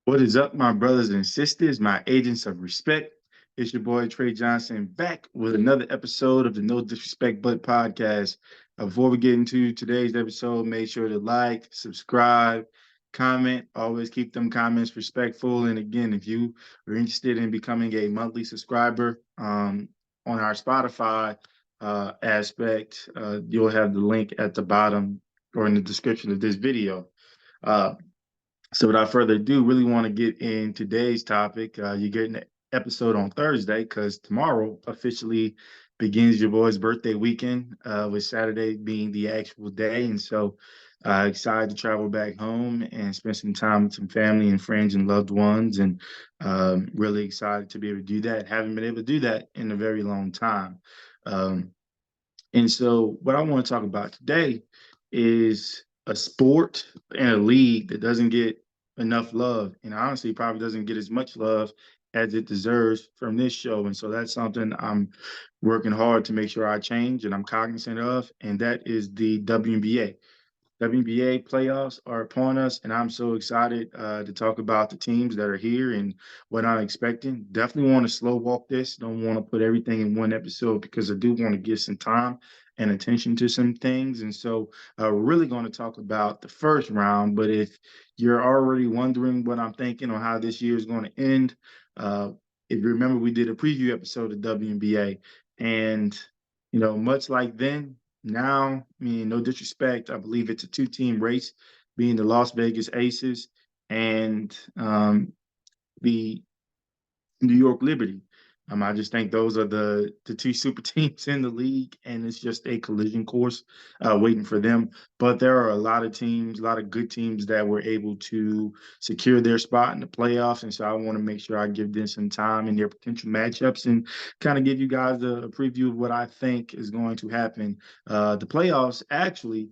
What is up, my brothers and sisters, my agents of respect? It's your boy Trey Johnson back with another episode of the No Disrespect But podcast. Before we get into today's episode, make sure to like, subscribe, comment. Always keep them comments respectful. And again, if you are interested in becoming a monthly subscriber on our Spotify aspect, you'll have the link at the bottom or in the description of this video. Uh, so without further ado, really want to get in today's topic. You're getting an episode on Thursday because tomorrow officially begins your boy's birthday weekend, with Saturday being the actual day. And so excited to travel back home and spend some time with some family and friends and loved ones. And really excited to be able to do that. Haven't been able to do that in a very long time. Um, and so, what I want to talk about today is a sport and a league that doesn't get enough love, and honestly, probably doesn't get as much love as it deserves from this show. And so, that's something I'm working hard to make sure I change and I'm cognizant of, and that is the WNBA. WNBA playoffs are upon us, and I'm so excited to talk about the teams that are here and what I'm expecting. Definitely want to slow walk this. Don't want to put everything in one episode because I do want to give some time and attention to some things. And so, we're really going to talk about the first round. But if you're already wondering what I'm thinking on how this year is going to end, uh, if you remember, we did a preview episode of WNBA, and much like then. Now, I mean, no disrespect, I believe it's a two-team race, being the Las Vegas Aces and the New York Liberty. I just think those are the two super teams in the league, and it's just a collision course waiting for them. But there are a lot of teams, a lot of good teams that were able to secure their spot in the playoffs, and so I want to make sure I give them some time in their potential matchups and kind of give you guys a preview of what I think is going to happen. The playoffs actually.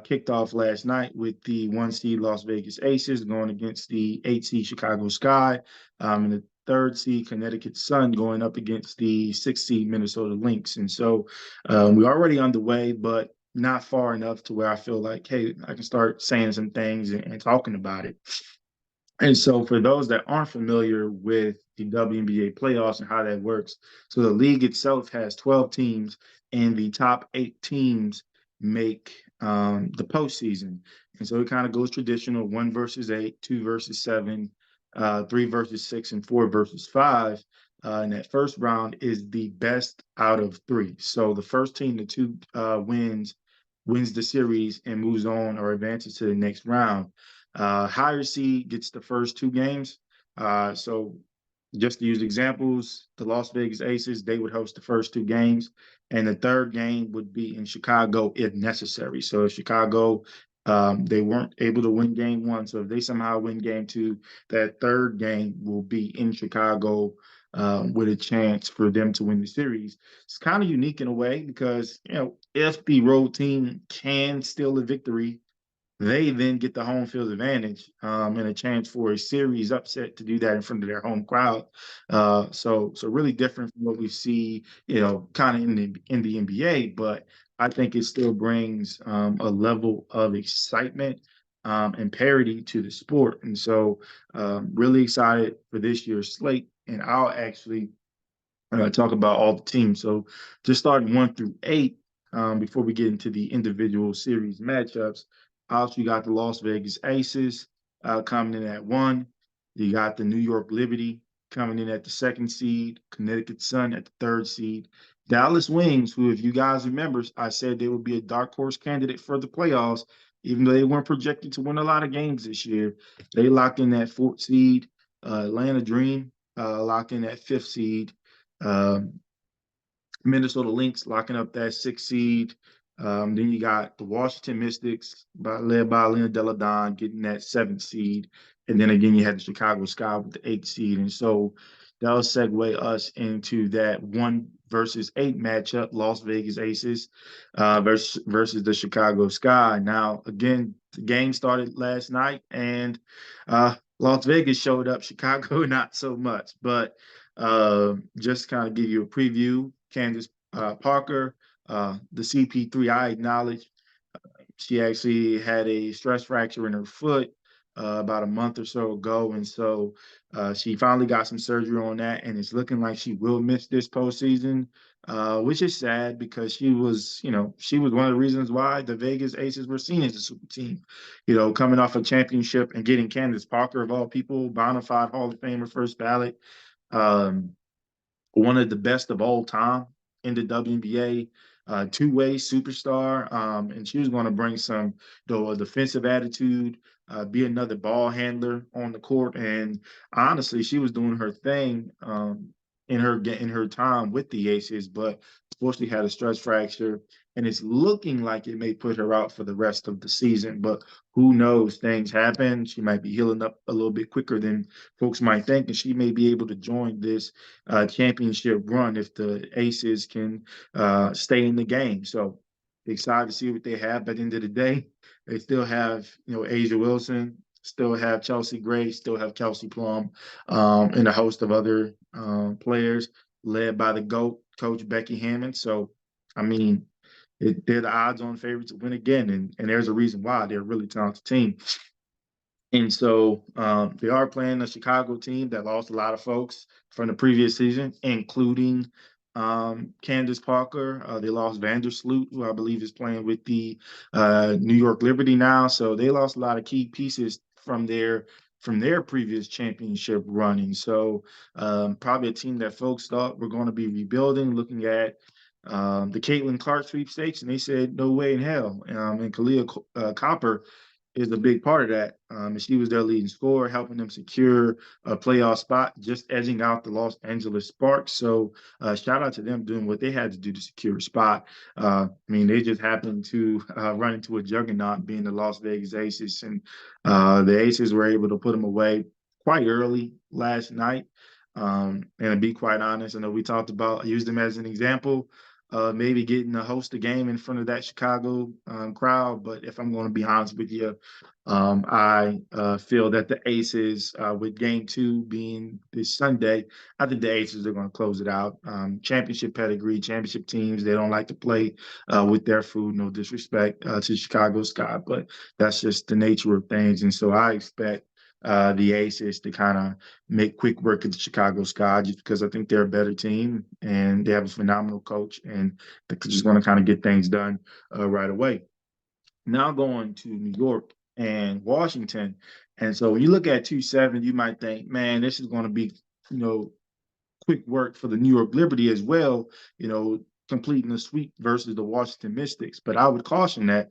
Kicked off last night with the one seed Las Vegas Aces going against the eight seed Chicago Sky, and the third seed Connecticut Sun going up against the sixth seed Minnesota Lynx. And so we're already underway, but not far enough to where I feel like, hey, I can start saying some things and talking about it. And so, for those that aren't familiar with the WNBA playoffs and how that works, so the league itself has 12 teams, and the top eight teams make the postseason. And so it kind of goes traditional: one versus eight, two versus seven, three versus six, and four versus five. And that first round is the best out of three. So the first team to two wins the series and moves on or advances to the next round. Higher seed gets the first two games. So just to use examples, the Las Vegas Aces, they would host the first two games, and the third game would be in Chicago if necessary. So if Chicago, they weren't able to win game one, so if they somehow win game two, that third game will be in Chicago, with a chance for them to win the series. It's kind of unique in a way because, if the road team can steal a victory, they then get the home field advantage, and a chance for a series upset to do that in front of their home crowd. So really different from what we see, kind of in the NBA. But I think it still brings a level of excitement and parity to the sport. And so, really excited for this year's slate. And I'll actually talk about all the teams. So just starting one through eight, before we get into the individual series matchups, obviously you got the Las Vegas Aces coming in at one. You got the New York Liberty coming in at the second seed, Connecticut Sun at the third seed. Dallas Wings, who, if you guys remember, I said they would be a dark horse candidate for the playoffs, even though they weren't projected to win a lot of games this year. They locked in that fourth seed. Atlanta Dream locked in that fifth seed. um, Minnesota Lynx locking up that sixth seed. Then you got the Washington Mystics, led by Lena Deladon, getting that seventh seed. And then again, you had the Chicago Sky with the eighth seed. And so that'll segue us into that one versus eight matchup: Las Vegas Aces versus the Chicago Sky. Now, again, the game started last night, and Las Vegas showed up, Chicago not so much. But just kind of give you a preview. Candace Parker, the CP3, I acknowledge she actually had a stress fracture in her foot. about a month or so ago, and so she finally got some surgery on that, and it's looking like she will miss this postseason, which is sad because she was one of the reasons why the Vegas Aces were seen as a super team. Coming off a championship and getting Candace Parker of all people, bona fide Hall of Famer, first ballot. Um, One of the best of all time in the WNBA, two-way superstar, and she was going to bring some defensive attitude, be another ball handler on the court, and honestly, she was doing her thing in her time with the Aces, but unfortunately had a stress fracture, and it's looking like it may put her out for the rest of the season. But who knows? Things happen. She might be healing up a little bit quicker than folks might think, and she may be able to join this championship run if the Aces can stay in the game. So excited to see what they have. But at the end of the day, they still have Asia Wilson, still have Chelsea Gray, still have Kelsey Plum, and a host of other players led by the GOAT, Coach Becky Hammond. So I mean, they're the odds-on favorites to win again, and there's a reason why. They're a really talented team. And so they are playing a Chicago team that lost a lot of folks from the previous season, including Candace Parker. They lost Vandersloot, who I believe is playing with the New York Liberty now. So they lost a lot of key pieces from their previous championship running. So probably a team that folks thought were going to be rebuilding, looking at the Caitlin Clark sweepstakes, and they said no way in hell. And Kalia Copper is a big part of that. And she was their leading scorer, helping them secure a playoff spot, just edging out the Los Angeles Sparks. So shout out to them doing what they had to do to secure a spot. They just happened to run into a juggernaut being the Las Vegas Aces, and the Aces were able to put them away quite early last night. And to be quite honest, I know we talked about, I used them as an example, maybe getting to host a game in front of that Chicago crowd. But if I'm going to be honest with you, I feel that the Aces, with game two being this Sunday, I think the Aces are going to close it out. Championship pedigree, championship teams, they don't like to play with their food. No disrespect to Chicago Sky, but that's just the nature of things. And so I expect the Aces to kind of make quick work of the Chicago Sky, just because I think they're a better team and they have a phenomenal coach, and they're just going to kind of get things done right away. Now going to New York and Washington. And so when you look at 2-7, you might think, man, this is going to be, you know, quick work for the New York Liberty as well, you know, completing the sweep versus the Washington Mystics. But I would caution that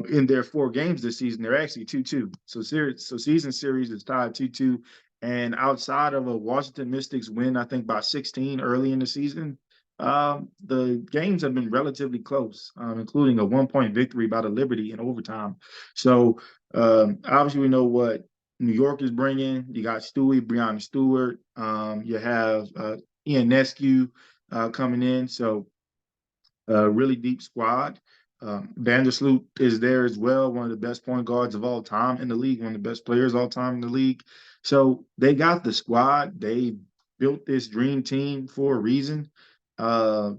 in their 4 games this season, they're actually 2-2. So season series is tied 2-2. And outside of a Washington Mystics win, I think by 16 early in the season, the games have been relatively close, including a 1-point victory by the Liberty in overtime. So obviously we know what New York is bringing. You got Stewie, Breonna Stewart. You have Ian Nescu coming in. So really deep squad. Vandersloot is there as well, one of the best point guards of all time in the league, one of the best players all time in the league. So they got the squad. They built this dream team for a reason. Uh,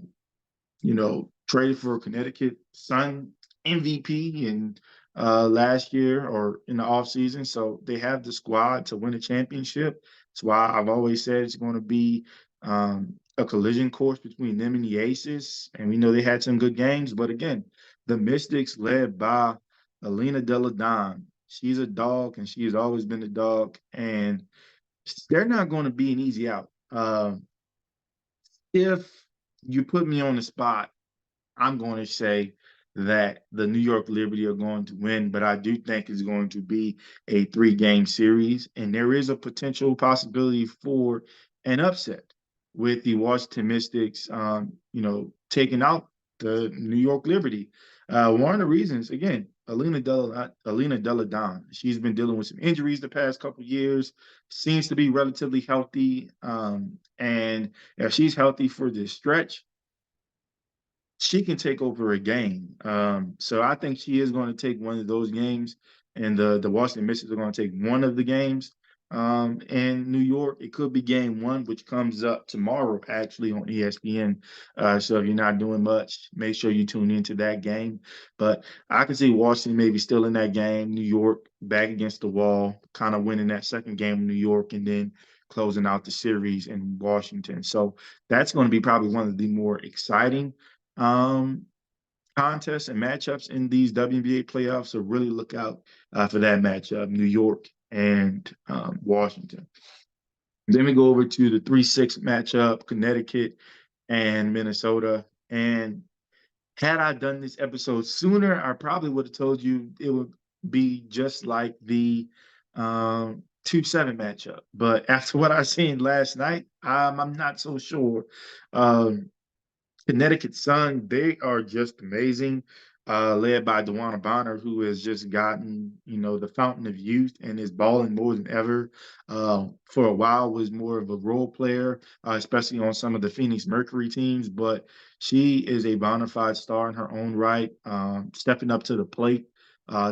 Traded for Connecticut Sun MVP in last year or in the offseason. So they have the squad to win a championship. That's why I've always said it's going to be a collision course between them and the Aces. And we know they had some good games. But again, the Mystics led by Alina Deladon. She's a dog, and she has always been a dog. And they're not going to be an easy out. If you put me on the spot, I'm going to say that the New York Liberty are going to win, but I do think it's going to be a 3-game series, and there is a potential possibility for an upset with the Washington Mystics, taking out the New York Liberty. One of the reasons, again, Alina Deladon, she's been dealing with some injuries the past couple years, seems to be relatively healthy, and if she's healthy for this stretch, she can take over a game. So I think she is going to take one of those games, and the Washington Mystics are going to take one of the games. in New York. It could be game one, which comes up tomorrow, actually, on ESPN. So if you're not doing much, make sure you tune into that game. But I can see Washington maybe still in that game, New York back against the wall, kind of winning that second game in New York, and then closing out the series in Washington. So that's going to be probably one of the more exciting um, contests and matchups in these WNBA playoffs. So really look out for that matchup, New York and Washington. Then we go over to the 3-6 matchup, Connecticut and Minnesota. And had I done this episode sooner, I probably would have told you it would be just like the 2-7 matchup. But after what I seen last night, I'm not so sure. Um, Connecticut Sun, they are just amazing, led by Dewana Bonner, who has just gotten, the fountain of youth and is balling more than ever. For a while, was more of a role player, especially on some of the Phoenix Mercury teams, but she is a bona fide star in her own right, stepping up to the plate.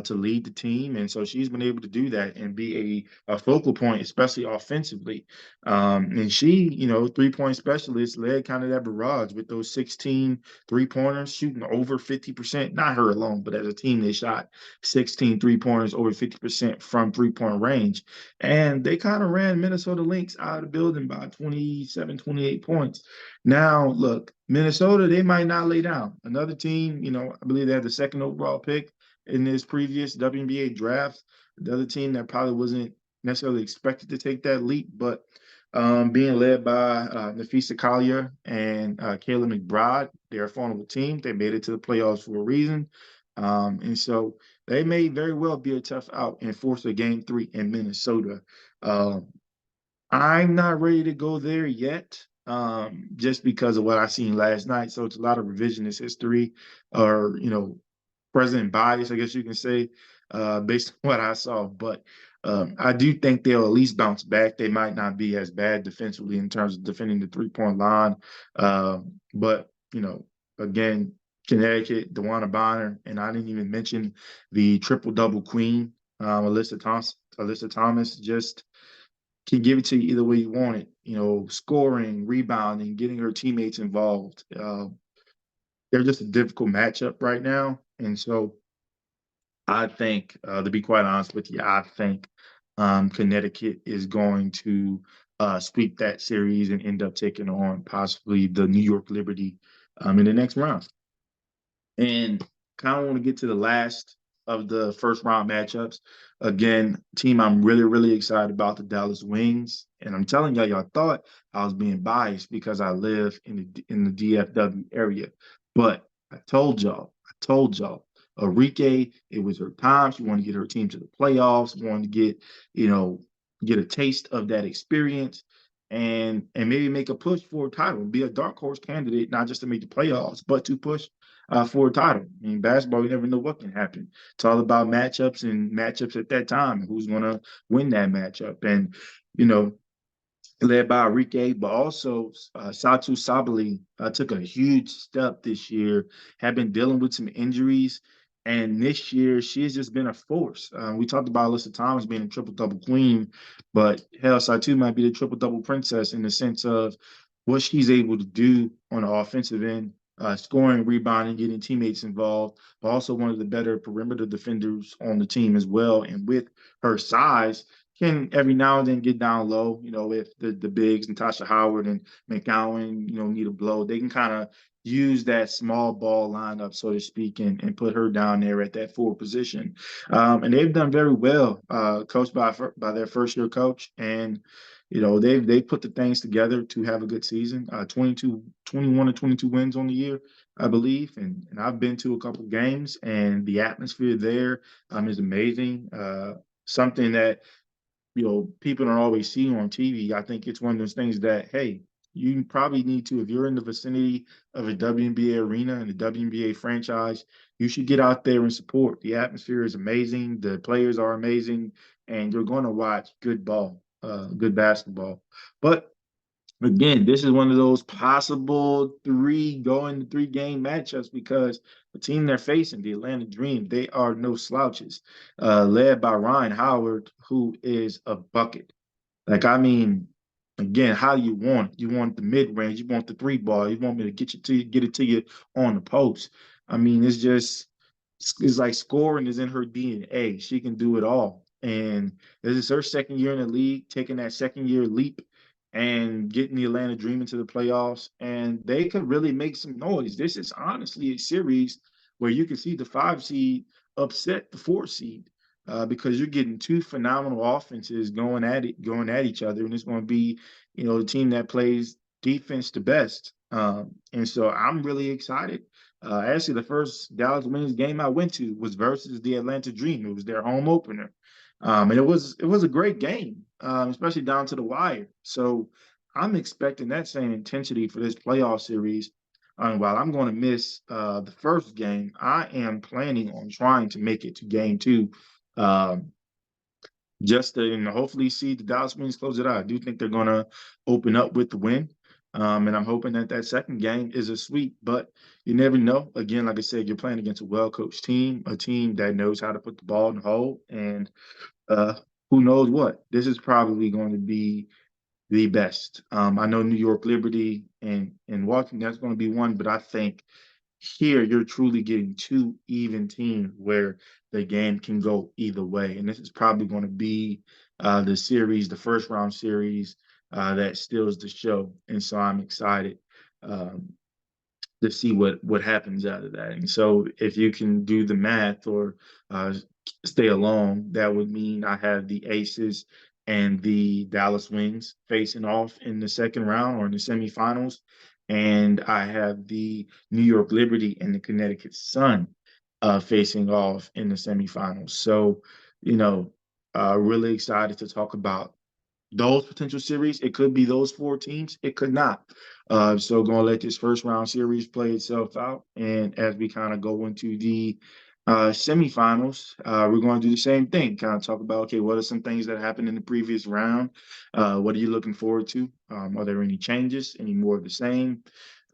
To lead the team, and so she's been able to do that and be a focal point, especially offensively. And she, 3-point specialist, led kind of that barrage with those 16 3-pointers, shooting over 50%. Not her alone, but as a team, they shot 16 3-pointers, over 50% from 3-point range. And they kind of ran Minnesota Lynx out of the building by 27, 28 points. Now, look, Minnesota, they might not lay down. Another team, I believe they had the second overall pick in this previous WNBA draft. The other team that probably wasn't necessarily expected to take that leap, but being led by Nafisa Collier and Kayla McBride. They're a formidable team. They made it to the playoffs for a reason. And so they may very well be a tough out and force a game 3 in Minnesota. Um, I'm not ready to go there yet, just because of what I seen last night. So it's a lot of revisionist history, or president bias, I guess you can say, based on what I saw. But I do think they'll at least bounce back. They might not be as bad defensively in terms of defending the 3-point line, but again. Connecticut, Dewana Bonner, and I didn't even mention the triple double queen, Alyssa Thomas, just can give it to you either way you want it. Scoring, rebounding, getting her teammates involved. They're just a difficult matchup right now, and so I think, to be quite honest with you, I think Connecticut is going to sweep that series and end up taking on possibly the New York Liberty in the next round. And kind of want to get to the last of the first round matchups. Again, team I'm really, really excited about, the Dallas Wings. And I'm telling y'all thought I was being biased because I live in the DFW area. But I told y'all, Arike, it was her time. She wanted to get her team to the playoffs, wanted to get a taste of that experience and maybe make a push for a title, be a dark horse candidate, not just to make the playoffs, but to push for a title. I mean, basketball, you never know what can happen. It's all about matchups and matchups at that time, and who's going to win that matchup. And, you know, led by Enrique, but also Satu Sabali took a huge step this year, had been dealing with some injuries. And this year, she has just been a force. We talked about Alyssa Thomas being a triple double queen, but hell, Satu might be the triple double princess in the sense of what she's able to do on the offensive end, scoring, rebounding, getting teammates involved, but also one of the better perimeter defenders on the team as well. And with her size, can every now and then get down low, if the bigs, Natasha Howard and McGowan, need a blow. They can kind of use that small ball lineup, so to speak, and put her down there at that forward position. And they've done very well, coached by their first year coach. And, they've put the things together to have a good season. 21 or 22 wins on the year, I believe. And I've been to a couple games, and the atmosphere there is amazing. Something that people don't always see on TV. I think it's one of those things that, hey, you probably need to, if you're in the vicinity of a WNBA arena and a WNBA franchise, you should get out there and support. The atmosphere is amazing. The players are amazing, and you're going to watch good ball, good basketball. But again, this is one of those possible three-game matchups because the team they're facing, the Atlanta Dream, they are no slouches, led by Ryan Howard, who is a bucket. Like, I mean, again, how do you want it? You want the mid range, you want the three ball, you want me to get it to you on the post. I mean, it's like scoring is in her DNA. She can do it all. And this is her second year in the league, taking that second year leap and getting the Atlanta Dream into the playoffs. And they could really make some noise. This is honestly a series where you can see the 5 seed upset the 4 seed, because you're getting two phenomenal offenses going at each other, and it's going to be, the team that plays defense the best. And so I'm really excited. Actually, the first Dallas Wings game I went to was versus the Atlanta Dream. It was their home opener, and it was a great game, especially down to the wire. So I'm expecting that same intensity for this playoff series. While I'm going to miss the first game, I am planning on trying to make it to game two, um, just to hopefully see the Dallas Wings close it out. I do think they're going to open up with the win. And I'm hoping that that second game is a sweep, but you never know. Again, like I said, you're playing against a well-coached team, a team that knows how to put the ball in the hole, and uh, who knows what. This is probably going to be the best. I know New York Liberty and Washington, that's going to be one, but I think here you're truly getting two even teams where the game can go either way. And this is probably going to be the first round series that steals the show. And so I'm excited. Um, to see what happens out of that. And so if you can do the math or uh, stay along, that would mean I have the Aces and the Dallas Wings facing off in the second round or in the semifinals, and I have the New York Liberty and the Connecticut Sun facing off in the semifinals. So, you know, really excited to talk about those potential series. It could be those four teams. It could not. So going to let this first round series play itself out. And as we kind of go into the semifinals, we're going to do the same thing. Kind of talk about, okay, what are some things that happened in the previous round? What are you looking forward to? Are there any changes? Any more of the same?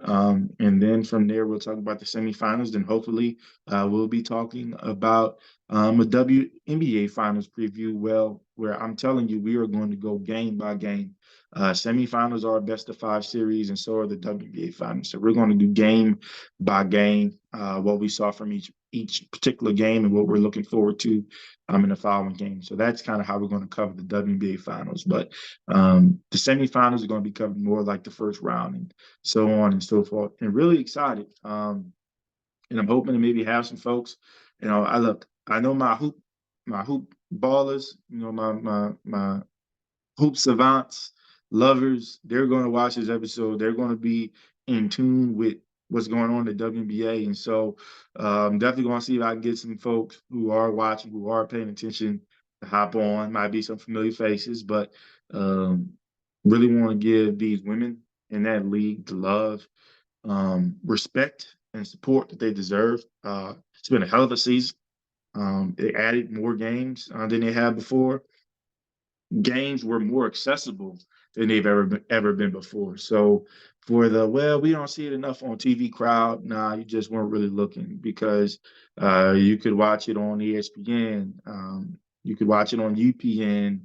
And then from there, we'll talk about the semifinals. Then hopefully, we'll be talking about a WNBA Finals preview. Well, where I'm telling you, we are going to go game by game. Semifinals are a best of five series, and so are the WNBA Finals. So we're going to do game by game what we saw from each particular game and what we're looking forward to in the following game. So that's kind of how we're going to cover the WNBA Finals. But the semifinals are going to be covered more like the first round and so on and so forth. And really excited. And I'm hoping to maybe have some folks. I know my hoop ballers, my hoop savants, lovers, they're going to watch this episode. They're going to be in tune with what's going on in the WNBA. And so definitely going to see if I can get some folks who are watching, who are paying attention to hop on. Might be some familiar faces, but um, really want to give these women in that league the love, respect, and support that they deserve. It's been a hell of a season. They added more games than they had before. Games were more accessible than they've ever been before. So for the we don't see it enough on TV crowd, nah, you just weren't really looking because you could watch it on ESPN, you could watch it on UPN,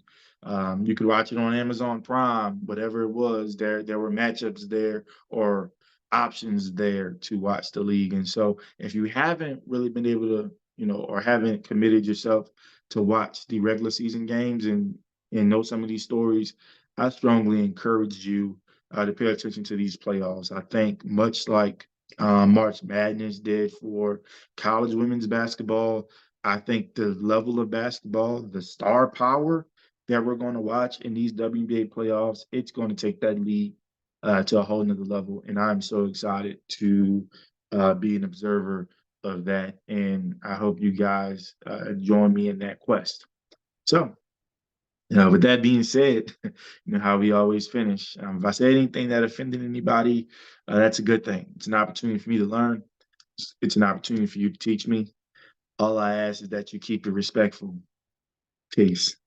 you could watch it on Amazon Prime, whatever it was. There were matchups there or options there to watch the league. And so if you haven't really been able to, or haven't committed yourself to watch the regular season games and know some of these stories, I strongly encourage you to pay attention to these playoffs. I think much like March Madness did for college women's basketball, I think the level of basketball, the star power that we're going to watch in these WNBA playoffs, it's going to take that league to a whole nother level. And I'm so excited to be an observer of that. And I hope you guys join me in that quest. So, with that being said, how we always finish. If I said anything that offended anybody, that's a good thing. It's an opportunity for me to learn. It's an opportunity for you to teach me. All I ask is that you keep it respectful. Peace.